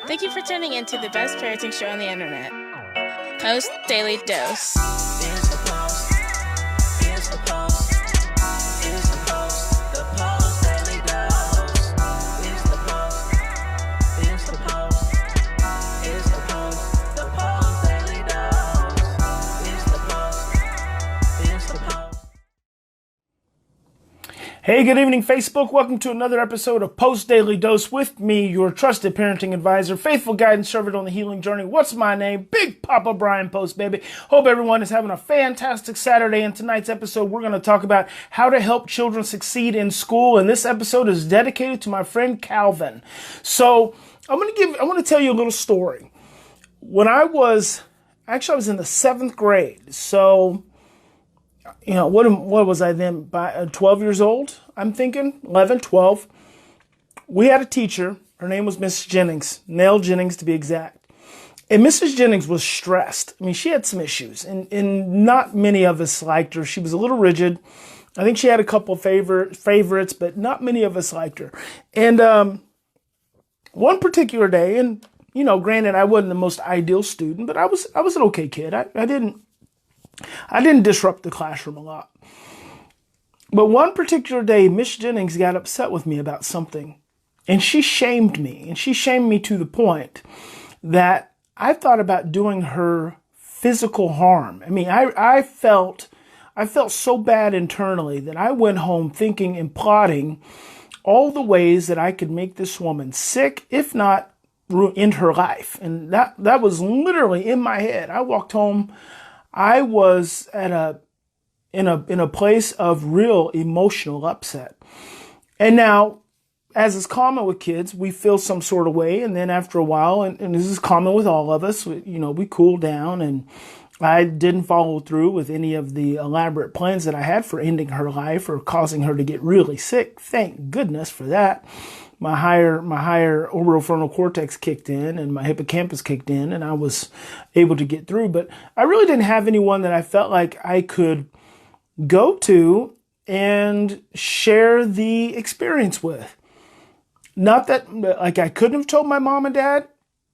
Thank you for tuning in to the best parenting show on the internet, Post Daily Dose. It's the Post. It's the Post. It's the Post. The Post Daily Dose. It's the Post. It's the Post. It's the Post. The Post Daily Dose. It's the Post. It's the Post. Hey, good evening, Facebook. Welcome to another episode of Post Daily Dose with me, your trusted parenting advisor, faithful guide and servant on the healing journey. What's my name? Big Papa Brian+Post, baby. Hope everyone is having a fantastic Saturday. In tonight's episode, we're going to talk about how to help children succeed in school. And this episode is dedicated to my friend Calvin. So I want to tell you a little story. When I was in the 7th grade. So, you know, what was I then? By 12 years old, I'm thinking, 11, 12. We had a teacher. Her name was Mrs. Jennings, Nell Jennings to be exact. And Mrs. Jennings was stressed. I mean, she had some issues, and not many of us liked her. She was a little rigid. I think she had a couple of favorites, but not many of us liked her. And one particular day, and, you know, granted, I wasn't the most ideal student, but I was an okay kid. I didn't disrupt the classroom a lot. But one particular day, Miss Jennings got upset with me about something. And she shamed me. And she shamed me to the point that I thought about doing her physical harm. I mean, I felt so bad internally that I went home thinking and plotting all the ways that I could make this woman sick, if not end her life. And that was literally in my head. I walked home. I was in a place of real emotional upset. And now, as is common with kids, we feel some sort of way, and then after a while, and this is common with all of us, we cool down, and I didn't follow through with any of the elaborate plans that I had for ending her life or causing her to get really sick. Thank goodness for that. My higher orbitofrontal cortex kicked in and my hippocampus kicked in, and I was able to get through. But I really didn't have anyone that I felt like I could go to and share the experience with. Not that like I couldn't have told my mom and dad.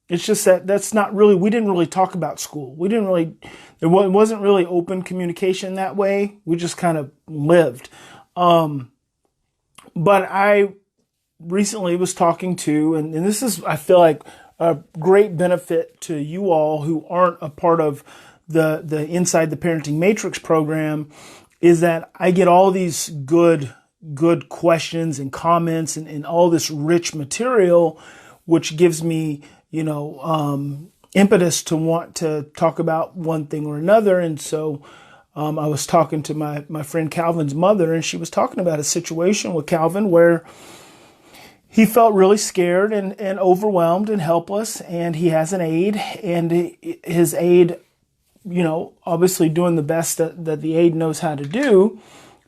It's just that's not really, we didn't really talk about school. There wasn't really open communication that way. We just kind of lived. But I recently was talking to, and this is, I feel like, a great benefit to you all who aren't a part of the Inside the Parenting Matrix program, is that I get all these good questions and comments and all this rich material, which gives me, impetus to want to talk about one thing or another. And so I was talking to my friend Calvin's mother, and she was talking about a situation with Calvin where he felt really scared and overwhelmed and helpless, and he has an aide, and his aide, obviously doing the best that the aide knows how to do,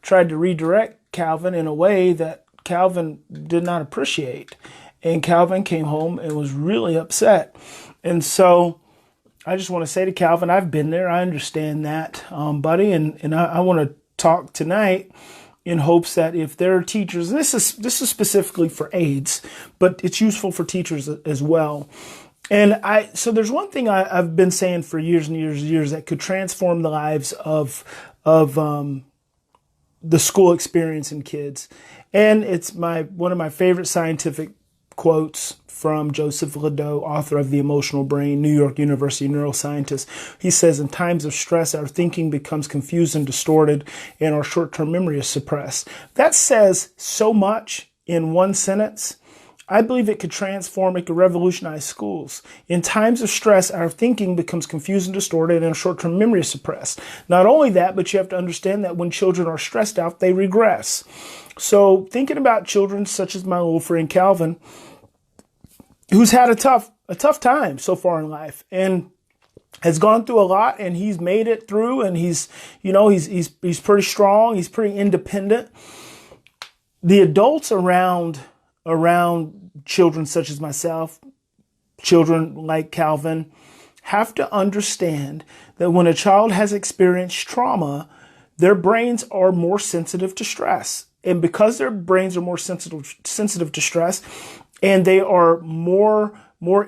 tried to redirect Calvin in a way that Calvin did not appreciate. And Calvin came home and was really upset. And so I just want to say to Calvin, I've been there. I understand that, buddy. And I want to talk tonight in hopes that if there are teachers, this is specifically for aides, but it's useful for teachers as well. And so there's one thing I've been saying for years and years and years that could transform the lives of the school experience in kids. And it's one of my favorite scientific quotes from Joseph Ledoux, author of The Emotional Brain, New York University neuroscientist. He says, in times of stress, our thinking becomes confused and distorted, and our short-term memory is suppressed. That says so much in one sentence. I believe it could transform, it could revolutionize schools. In times of stress, our thinking becomes confused and distorted, and our short-term memory is suppressed. Not only that, but you have to understand that when children are stressed out, they regress. So thinking about children such as my little friend Calvin, who's had a tough time so far in life and has gone through a lot, and he's made it through, and he's pretty strong. He's pretty independent. The adults around children such as myself, children like Calvin, have to understand that when a child has experienced trauma, their brains are more sensitive to stress. And because their brains are more sensitive to stress, and they are more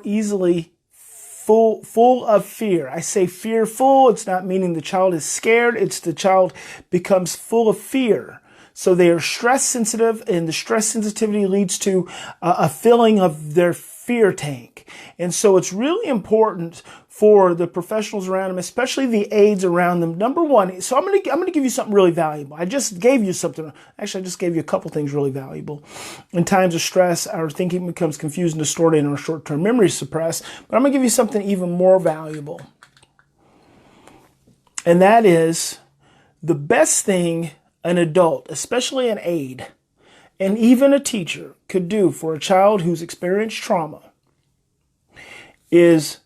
easily full of fear. I say fearful. It's not meaning the child is scared. It's the child becomes full of fear. So they are stress sensitive, and the stress sensitivity leads to a filling of their fear tank. And so it's really important for the professionals around them, especially the aides around them. Number one, so I'm going to give you something really valuable. I just gave you something. Actually, I just gave you a couple things really valuable. In times of stress, our thinking becomes confused and distorted, and our short-term memory is suppressed. But I'm going to give you something even more valuable. And that is the best thing an adult, especially an aide, and even a teacher could do for a child who's experienced trauma is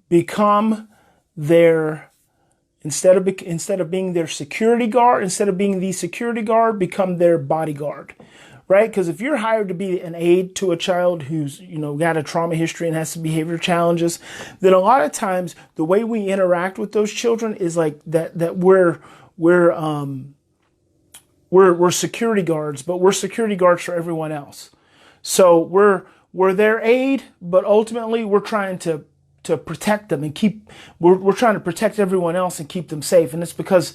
become their, instead of being their security guard, instead of being the security guard, become their bodyguard, right? Because if you're hired to be an aide to a child who's, got a trauma history and has some behavior challenges, then a lot of times the way we interact with those children is like that we're security guards, but we're security guards for everyone else. So we're their aid, but ultimately we're trying to protect them and we're trying to protect everyone else and keep them safe. And it's because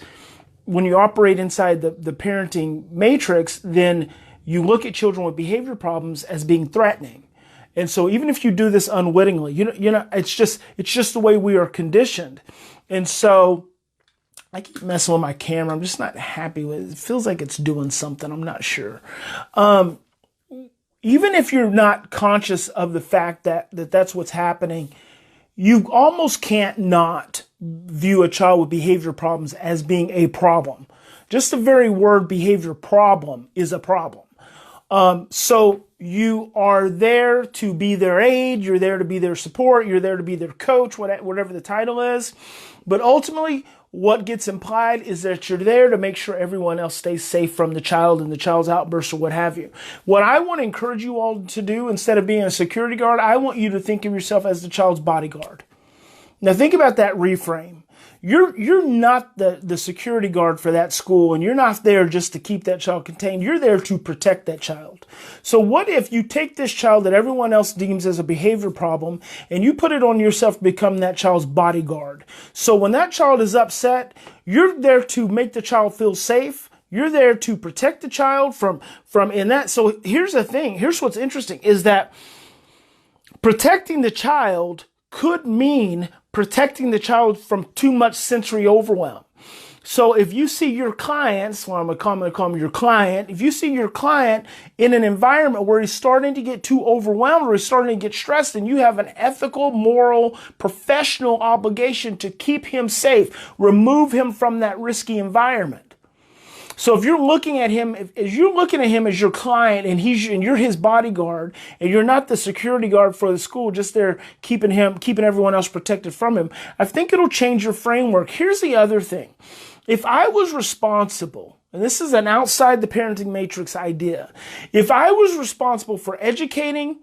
when you operate inside the parenting matrix, then you look at children with behavior problems as being threatening. And so even if you do this unwittingly, it's just the way we are conditioned. And so I keep messing with my camera. I'm just not happy with it. It feels like it's doing something. I'm not sure. Even if you're not conscious of the fact that that's what's happening, you almost can't not view a child with behavior problems as being a problem. Just the very word behavior problem is a problem. So you are there to be their aid. You're there to be their support. You're there to be their coach, whatever the title is. But ultimately, what gets implied is that you're there to make sure everyone else stays safe from the child and the child's outbursts or what have you. What I want to encourage you all to do, instead of being a security guard, I want you to think of yourself as the child's bodyguard. Now think about that reframe. You're not the security guard for that school, and you're not there just to keep that child contained. You're there to protect that child. So what if you take this child that everyone else deems as a behavior problem and you put it on yourself to become that child's bodyguard? So when that child is upset, you're there to make the child feel safe. You're there to protect the child from in that. So here's the thing. Here's what's interesting is that protecting the child could mean protecting the child from too much sensory overwhelm. So if you see your clients, well, I'm going to call him your client. If you see your client in an environment where he's starting to get too overwhelmed or he's starting to get stressed, then you have an ethical, moral, professional obligation to keep him safe, remove him from that risky environment. So if you're looking at him, if you're looking at him as your client and you're his bodyguard and you're not the security guard for the school, just there keeping everyone else protected from him, I think it'll change your framework. Here's the other thing. If I was responsible, and this is an outside the parenting matrix idea, if I was responsible for educating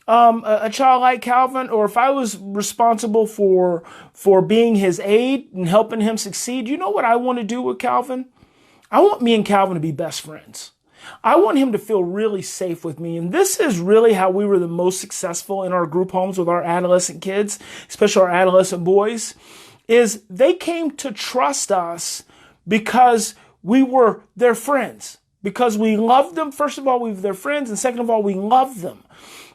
a child like Calvin, or if I was responsible for being his aide and helping him succeed, you know what I want to do with Calvin? I want me and Calvin to be best friends. I want him to feel really safe with me. And this is really how we were the most successful in our group homes with our adolescent kids, especially our adolescent boys, is they came to trust us because we were their friends, because we loved them. First of all, we were their friends. And second of all, we loved them.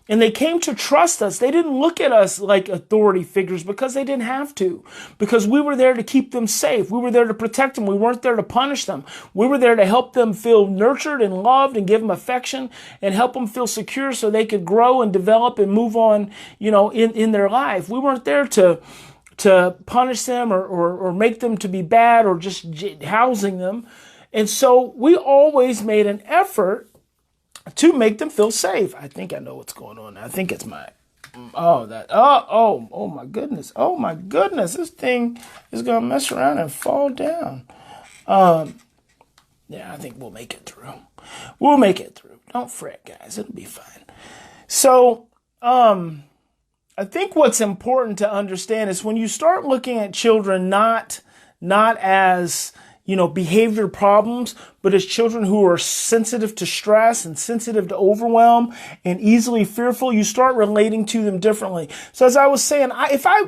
And they came to trust us. They didn't look at us like authority figures because they didn't have to. Because we were there to keep them safe. We were there to protect them. We weren't there to punish them. We were there to help them feel nurtured and loved and give them affection and help them feel secure so they could grow and develop and move on, in their life. We weren't there to punish them or make them to be bad or just housing them. And so we always made an effort to make them feel safe. I think I know what's going on. I think it's oh my goodness. Oh my goodness. This thing is going to mess around and fall down. Yeah, I think we'll make it through. We'll make it through. Don't fret, guys. It'll be fine. So, I think what's important to understand is when you start looking at children not as behavior problems, but as children who are sensitive to stress and sensitive to overwhelm and easily fearful, you start relating to them differently. So as I was saying, if I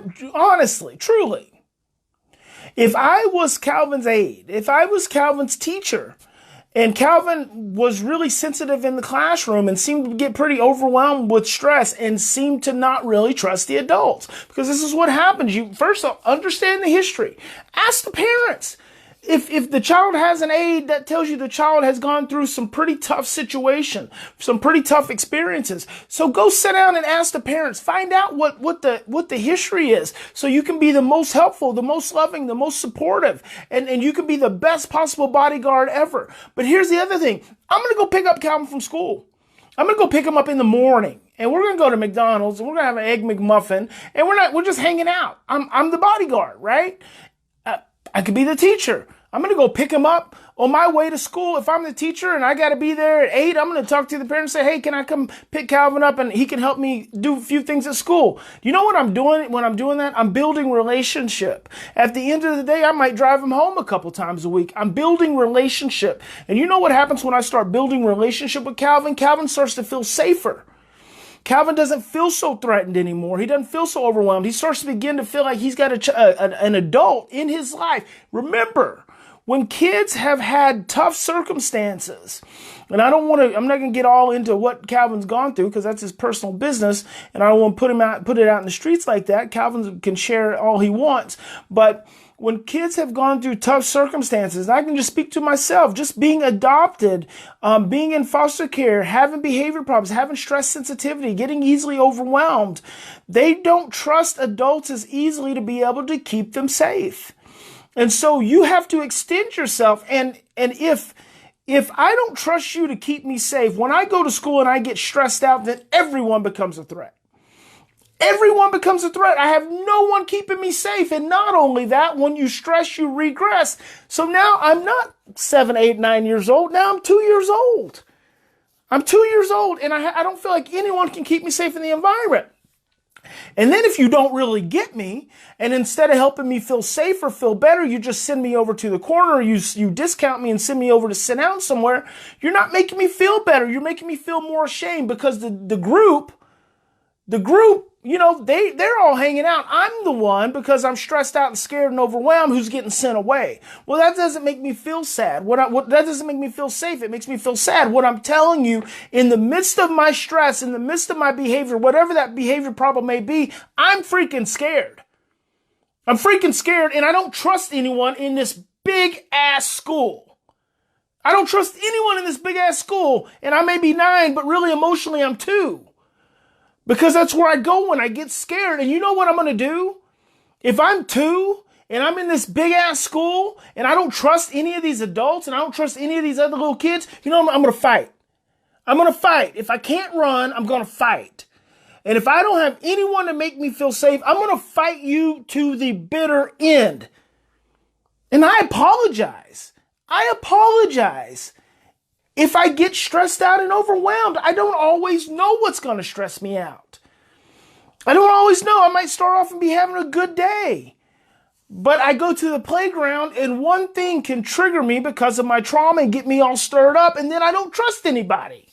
was Calvin's aide, if I was Calvin's teacher, and Calvin was really sensitive in the classroom and seemed to get pretty overwhelmed with stress and seemed to not really trust the adults. Because this is what happens. You first understand the history. Ask the parents. If the child has an aide, that tells you the child has gone through some pretty tough situation, some pretty tough experiences. So go sit down and ask the parents. Find out what the history is, so you can be the most helpful, the most loving, the most supportive, and you can be the best possible bodyguard ever. But here's the other thing. I'm going to go pick up Calvin from school. I'm going to go pick him up in the morning, and we're going to go to McDonald's, and we're going to have an Egg McMuffin, and we're just hanging out. I'm the bodyguard, right? I could be the teacher. I'm going to go pick him up on my way to school. If I'm the teacher and I got to be there at 8, I'm going to talk to the parents and say, hey, can I come pick Calvin up and he can help me do a few things at school? Do you know what I'm doing when I'm doing that? I'm building relationship. At the end of the day, I might drive him home a couple times a week. I'm building relationship. And you know what happens when I start building relationship with Calvin? Calvin starts to feel safer. Calvin doesn't feel so threatened anymore. He doesn't feel so overwhelmed. He starts to begin to feel like he's got an adult in his life. Remember, when kids have had tough circumstances, and I'm not going to get all into what Calvin's gone through because that's his personal business, and I don't want to put it out in the streets like that. Calvin can share all he wants, but when kids have gone through tough circumstances, and I can just speak to myself, just being adopted, being in foster care, having behavior problems, having stress sensitivity, getting easily overwhelmed, they don't trust adults as easily to be able to keep them safe. And so you have to extend yourself. And if I don't trust you to keep me safe, when I go to school and I get stressed out, then everyone becomes a threat. Everyone becomes a threat. I have no one keeping me safe. And not only that, when you stress, you regress. So now I'm not 7, 8, 9 years old. Now I'm 2 years old. I'm 2 years old, and I don't feel like anyone can keep me safe in the environment. And then if you don't really get me, and instead of helping me feel safer, feel better, you just send me over to the corner, you discount me and send me over to sit down somewhere, you're not making me feel better. You're making me feel more ashamed because the group, they're all hanging out. I'm the one, because I'm stressed out and scared and overwhelmed, who's getting sent away. Well, that doesn't make me feel sad. That doesn't make me feel safe. It makes me feel sad. What I'm telling you, in the midst of my stress, in the midst of my behavior, whatever that behavior problem may be, I'm freaking scared. I'm freaking scared, and I don't trust anyone in this big ass school. I don't trust anyone in this big ass school, and I may be 9, but really emotionally I'm 2. Because that's where I go when I get scared. And you know what I'm going to do? If I'm 2 and I'm in this big ass school and I don't trust any of these adults and I don't trust any of these other little kids, I'm going to fight. I'm going to fight. If I can't run, I'm going to fight. And if I don't have anyone to make me feel safe, I'm going to fight you to the bitter end. And I apologize. If I get stressed out and overwhelmed, I don't always know what's going to stress me out. I don't always know. I might start off and be having a good day. But I go to the playground and one thing can trigger me because of my trauma and get me all stirred up, and then I don't trust anybody.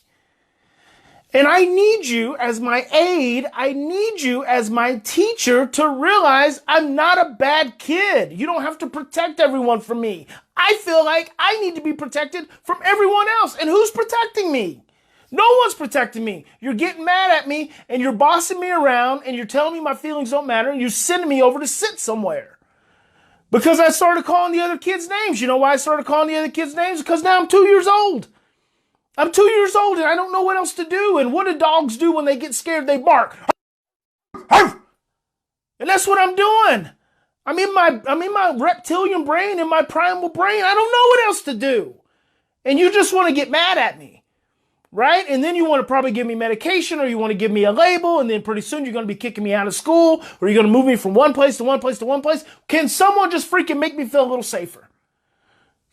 And I need you as my aide, I need you as my teacher to realize I'm not a bad kid. You don't have to protect everyone from me. I feel like I need to be protected from everyone else. And who's protecting me? No one's protecting me. You're getting mad at me and you're bossing me around and you're telling me my feelings don't matter and you're sending me over to sit somewhere. Because I started calling the other kids names. You know why I started calling the other kids names? Because now I'm 2 years old. I'm 2 years old and I don't know what else to do. And what do dogs do when they get scared? They bark. And that's what I'm doing. I'm in my reptilian brain, in my primal brain. I don't know what else to do. And you just want to get mad at me, right? And then you want to probably give me medication, or you want to give me a label, and then pretty soon you're going to be kicking me out of school, or you're going to move me from one place to one place to one place. Can someone just freaking make me feel a little safer?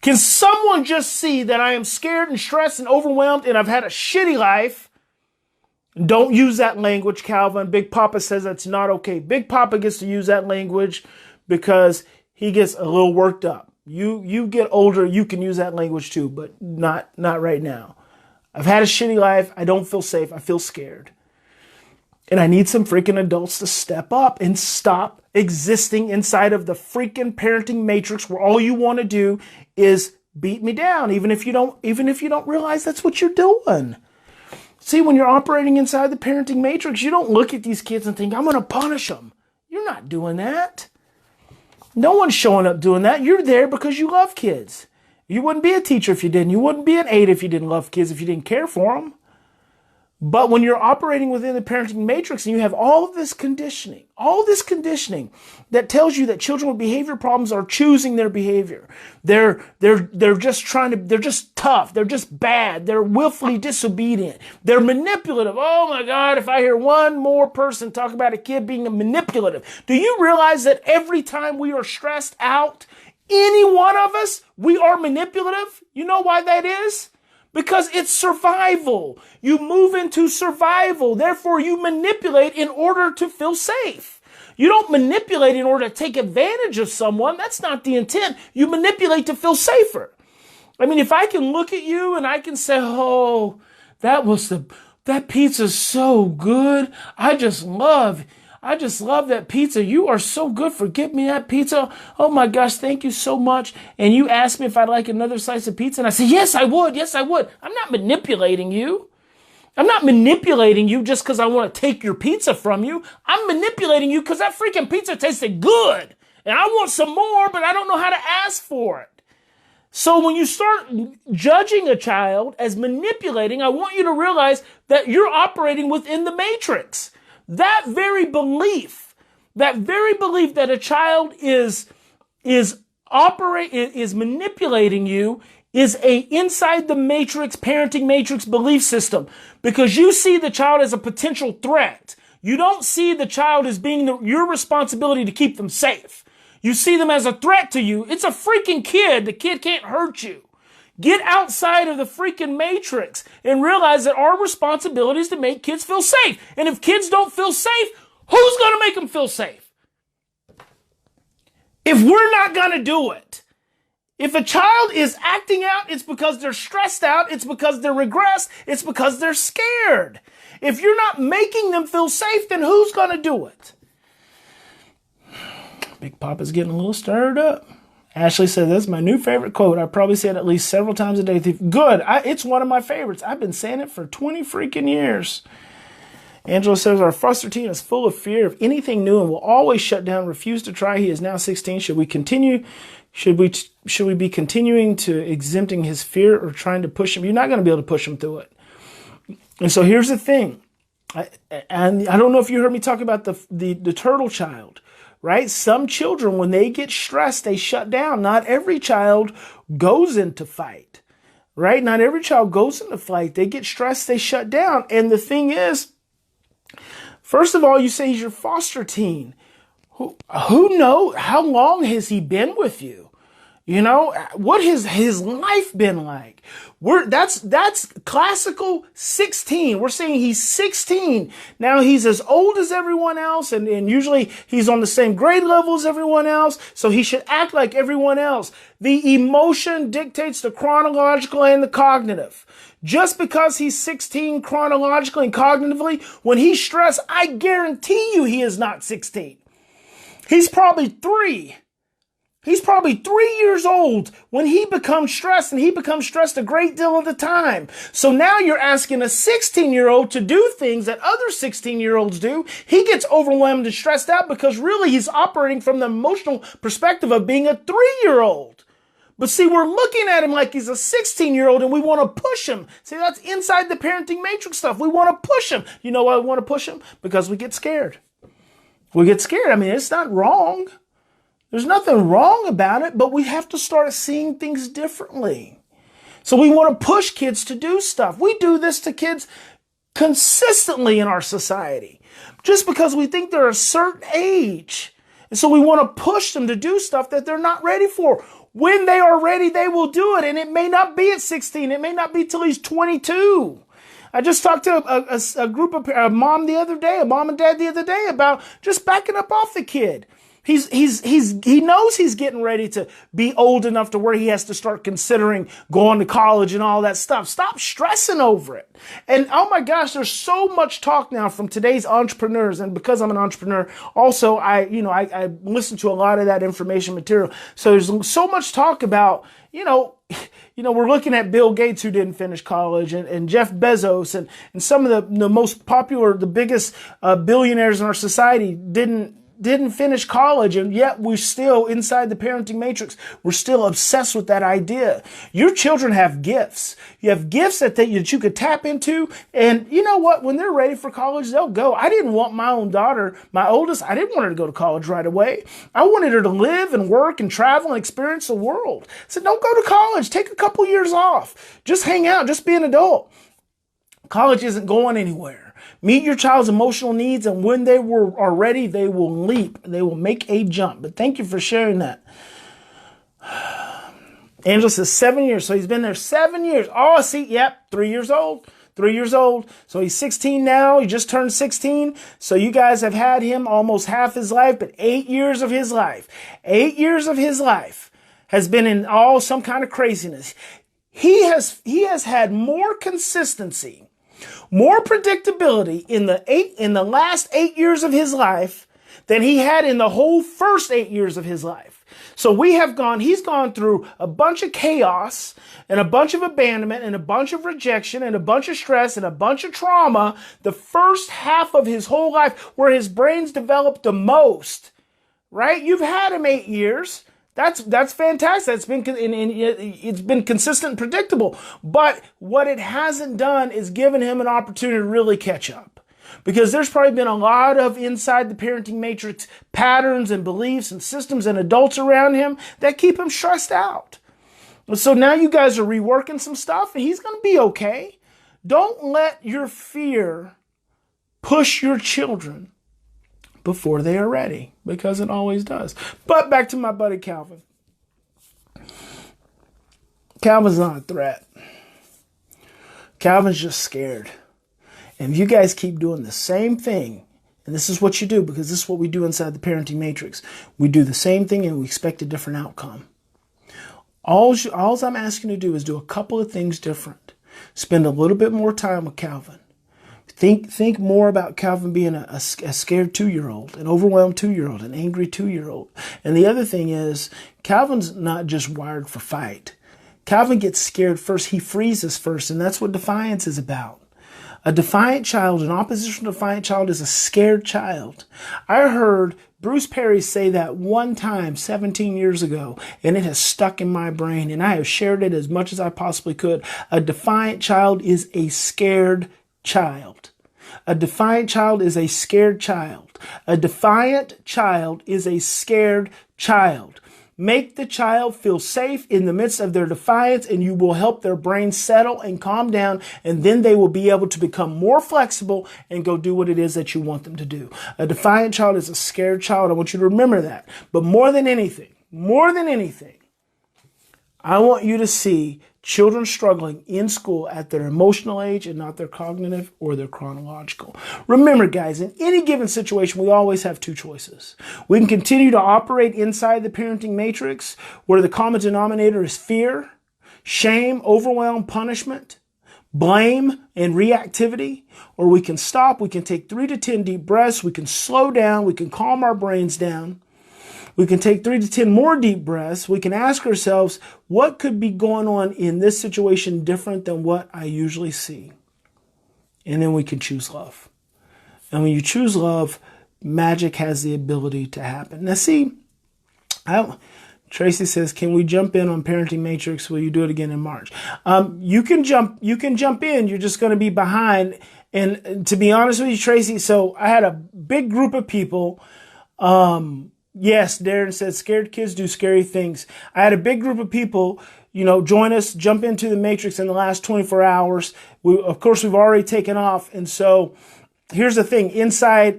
Can someone just see that I am scared and stressed and overwhelmed and I've had a shitty life? Don't use that language, Calvin. Big Papa says that's not okay. Big Papa gets to use that language because he gets a little worked up. You get older, you can use that language too, but not right now. I've had a shitty life. I don't feel safe. I feel scared. And I need some freaking adults to step up and stop existing inside of the freaking parenting matrix where all you want to do is beat me down, even if you don't realize that's what you're doing. See, when you're operating inside the parenting matrix, you don't look at these kids and think, I'm going to punish them. You're not doing that. No one's showing up doing that. You're there because you love kids. You wouldn't be a teacher if you didn't. You wouldn't be an aide if you didn't love kids, if you didn't care for them. But when you're operating within the parenting matrix and you have all this conditioning that tells you that children with behavior problems are choosing their behavior. They're just tough. They're just bad. They're willfully disobedient. They're manipulative. Oh my God, if I hear one more person talk about a kid being manipulative. Do you realize that every time we are stressed out, any one of us, we are manipulative? You know why that is? Because it's survival. You move into survival. Therefore, you manipulate in order to feel safe. You don't manipulate in order to take advantage of someone. That's not the intent. You manipulate to feel safer. I mean, if I can look at you and I can say, oh, that pizza's so good. I just love that pizza. You are so good for giving me that pizza. Oh my gosh, thank you so much. And you asked me if I'd like another slice of pizza. And I said, yes, I would. Yes, I would. I'm not manipulating you. I'm not manipulating you just because I want to take your pizza from you. I'm manipulating you because that freaking pizza tasted good. And I want some more, but I don't know how to ask for it. So when you start judging a child as manipulating, I want you to realize that you're operating within the matrix. That very belief that a child is manipulating you is a inside the matrix, parenting matrix belief system, because you see the child as a potential threat. You don't see the child as being your responsibility to keep them safe. You see them as a threat to you. It's a freaking kid. The kid can't hurt you. Get outside of the freaking matrix and realize that our responsibility is to make kids feel safe. And if kids don't feel safe, who's going to make them feel safe? If we're not going to do it. If a child is acting out, it's because they're stressed out. It's because they're regressed. It's because they're scared. If you're not making them feel safe, then who's going to do it? Big Papa's getting a little stirred up. Ashley said, that's my new favorite quote. I probably say it at least several times a day. Good. It's one of my favorites. I've been saying it for 20 freaking years. Angela says, our foster teen is full of fear of anything new and will always shut down, refuse to try. He is now 16. Should we continue? Should we be continuing to exempting his fear or trying to push him? You're not going to be able to push him through it. And so here's the thing. And I don't know if you heard me talk about the turtle child. Right? Some children, when they get stressed, they shut down. Not every child goes into fight. Right? Not every child goes into fight. They get stressed, they shut down. And the thing is, first of all, you say he's your foster teen. Who knows? How long has he been with you? You know, what has his life been like? That's classical 16. We're saying he's 16. Now he's as old as everyone else, and usually he's on the same grade level as everyone else, so he should act like everyone else. The emotion dictates the chronological and the cognitive. Just because he's 16 chronologically and cognitively, when he's stressed, I guarantee you he is not 16. He's probably 3. He's probably 3 years old when he becomes stressed, and he becomes stressed a great deal of the time. So now you're asking a 16-year-old to do things that other 16-year-olds do. He gets overwhelmed and stressed out because really he's operating from the emotional perspective of being a 3-year-old. But see, we're looking at him like he's a 16-year-old and we want to push him. See, that's inside the parenting matrix stuff. We want to push him. You know why we want to push him? Because we get scared. We get scared. I mean, it's not wrong. There's nothing wrong about it, but we have to start seeing things differently. So we want to push kids to do stuff. We do this to kids consistently in our society just because we think they're a certain age. And so we want to push them to do stuff that they're not ready for. When they are ready, they will do it. And it may not be at 16. It may not be till he's 22. I just talked to a group of a mom and dad the other day about just backing up off the kid. He knows he's getting ready to be old enough to where he has to start considering going to college and all that stuff. Stop stressing over it. And oh my gosh, there's so much talk now from today's entrepreneurs. And because I'm an entrepreneur, also I listen to a lot of that information material. So there's so much talk about, we're looking at Bill Gates, who didn't finish college, and Jeff Bezos, and some of the most popular, the biggest billionaires in our society didn't finish college, and yet we're still inside the parenting matrix. We're still obsessed with that idea. Your children have gifts. You have gifts that you could tap into, and you know what? When they're ready for college, they'll go. I didn't want my own daughter, my oldest, I didn't want her to go to college right away. I wanted her to live and work and travel and experience the world. I said, don't go to college. Take a couple years off. Just hang out. Just be an adult. College isn't going anywhere. Meet your child's emotional needs, and when they are ready, they will leap. They will make a jump. But thank you for sharing that. Angela says 7 years. So he's been there 7 years. Oh, see, yep, 3 years old. 3 years old. So he's 16 now. He just turned 16. So you guys have had him almost half his life, but 8 years of his life. 8 years of his life has been in some kind of craziness. He has had more consistency, more predictability in the last 8 years of his life than he had in the whole first 8 years of his life. So he's gone through a bunch of chaos and a bunch of abandonment and a bunch of rejection and a bunch of stress and a bunch of trauma the first half of his whole life, where his brain's developed the most, right? You've had him 8 years. That's fantastic. It's been consistent and predictable. But what it hasn't done is given him an opportunity to really catch up. Because there's probably been a lot of inside the parenting matrix patterns and beliefs and systems and adults around him that keep him stressed out. So now you guys are reworking some stuff, and he's going to be okay. Don't let your fear push your children before they are ready, because it always does. But back to my buddy Calvin. Calvin's not a threat. Calvin's just scared. And if you guys keep doing the same thing, and this is what you do, because this is what we do inside the parenting matrix. We do the same thing and we expect a different outcome. All I'm asking you to do is do a couple of things different. Spend a little bit more time with Calvin. Think more about Calvin being a scared 2-year-old, an overwhelmed 2-year-old, an angry 2-year-old. And the other thing is, Calvin's not just wired for fight. Calvin gets scared first. He freezes first, and that's what defiance is about. A defiant child, an opposition defiant child, is a scared child. I heard Bruce Perry say that one time 17 years ago, and it has stuck in my brain, and I have shared it as much as I possibly could. A defiant child is a scared child. A defiant child is a scared child. A defiant child is a scared child. Make the child feel safe in the midst of their defiance, and you will help their brain settle and calm down, and then they will be able to become more flexible and go do what it is that you want them to do. A defiant child is a scared child. I want you to remember that. But more than anything, I want you to see children struggling in school at their emotional age and not their cognitive or their chronological. Remember, guys, in any given situation, we always have two choices. We can continue to operate inside the parenting matrix, where the common denominator is fear, shame, overwhelm, punishment, blame, and reactivity. Or we can stop. We can take 3 to 10 deep breaths. We can slow down. We can calm our brains down. We can take 3 to 10 more deep breaths. We can ask ourselves, what could be going on in this situation different than what I usually see? And then we can choose love. And when you choose love, magic has the ability to happen. Now see, Tracy says, can we jump in on Parenting Matrix? Will you do it again in March? You can jump in. You're just going to be behind. And to be honest with you, Tracy, so I had a big group of people. Yes, Darren said scared kids do scary things. I had a big group of people, join us, jump into the matrix in the last 24 hours. Of course, we've already taken off. And so here's the thing.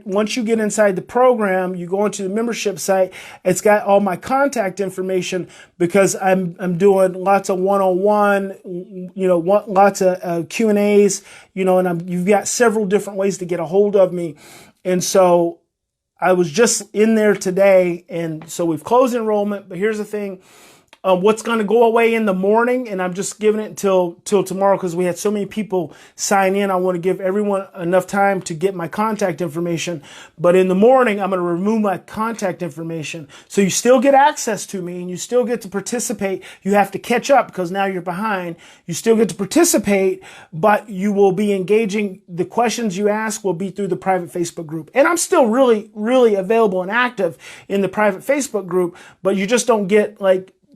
Once you get inside the program, you go into the membership site. It's got all my contact information, because I'm doing lots of one-on-one, lots of Q&As, and you've got several different ways to get a hold of me. And so I was just in there today, and so we've closed enrollment. But here's the thing. What's going to go away in the morning, and I'm just giving it till tomorrow because we had so many people sign in. I want to give everyone enough time to get my contact information. But in the morning, I'm going to remove my contact information. So you still get access to me and you still get to participate. You have to catch up because now you're behind. You still get to participate, but you will be engaging. The questions you ask will be through the private Facebook group. And I'm still really, really available and active in the private Facebook group, but you just don't get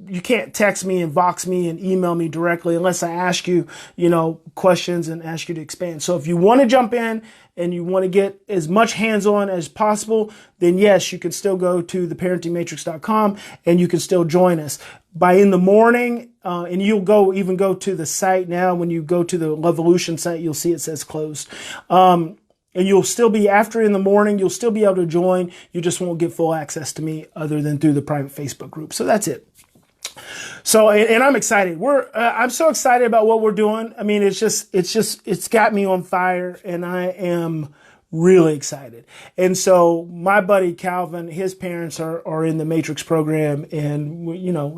you can't text me and Vox me and email me directly unless I ask you, questions and ask you to expand. So if you want to jump in and you want to get as much hands-on as possible, then yes, you can still go to theparentingmatrix.com and you can still join us. By in the morning, and you'll even go to the site now. When you go to the Levolution site, you'll see it says closed. And you'll still be, after in the morning, you'll still be able to join. You just won't get full access to me other than through the private Facebook group. So that's it. So, and I'm excited. I'm so excited about what we're doing. I mean, it's got me on fire, and I am really excited. And so my buddy Calvin, his parents are in the Matrix program, and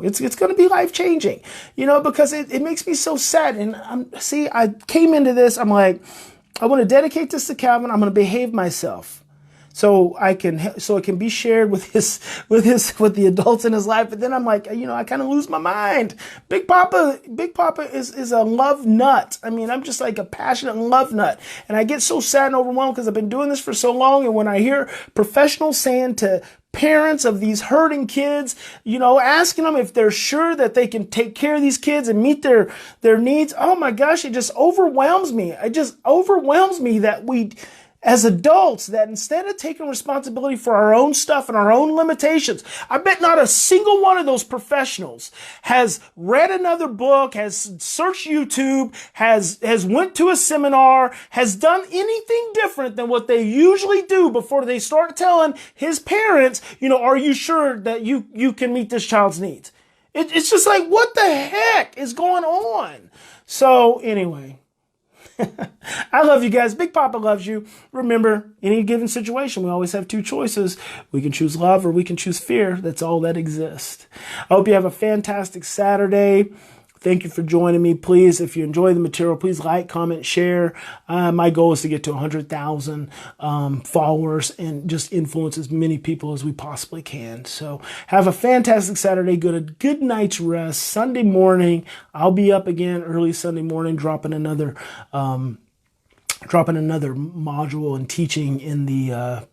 it's going to be life changing, because it makes me so sad. And I came into this, I'm like, I want to dedicate this to Calvin. I'm going to behave myself. So it can be shared with the adults in his life. But then I'm like, I kind of lose my mind. Big Papa is a love nut. I mean, I'm just like a passionate love nut. And I get so sad and overwhelmed because I've been doing this for so long. And when I hear professionals saying to parents of these hurting kids, asking them if they're sure that they can take care of these kids and meet their needs. Oh my gosh, it just overwhelms me. It just overwhelms me that we, as adults, that instead of taking responsibility for our own stuff and our own limitations, I bet not a single one of those professionals has read another book, has searched YouTube, has went to a seminar, has done anything different than what they usually do before they start telling his parents, are you sure that you can meet this child's needs? It's just like, what the heck is going on? So anyway, I love you guys. Big Papa loves you. Remember, any given situation, we always have two choices. We can choose love or we can choose fear. That's all that exists. I hope you have a fantastic Saturday. Thank you for joining me. Please, if you enjoy the material, please like, comment, share. My goal is to get to 100,000 followers and just influence as many people as we possibly can. So have a fantastic Saturday. Good night's rest. Sunday morning, I'll be up again early Sunday morning, dropping another module and teaching in the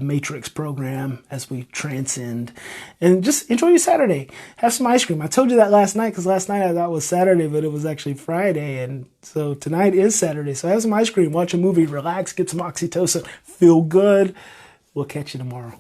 Matrix program as we transcend. And just enjoy your Saturday. Have some ice cream. I told you that last night because last night I thought it was Saturday, but it was actually Friday. And so tonight is Saturday. So have some ice cream, watch a movie, relax, get some oxytocin, feel good. We'll catch you tomorrow.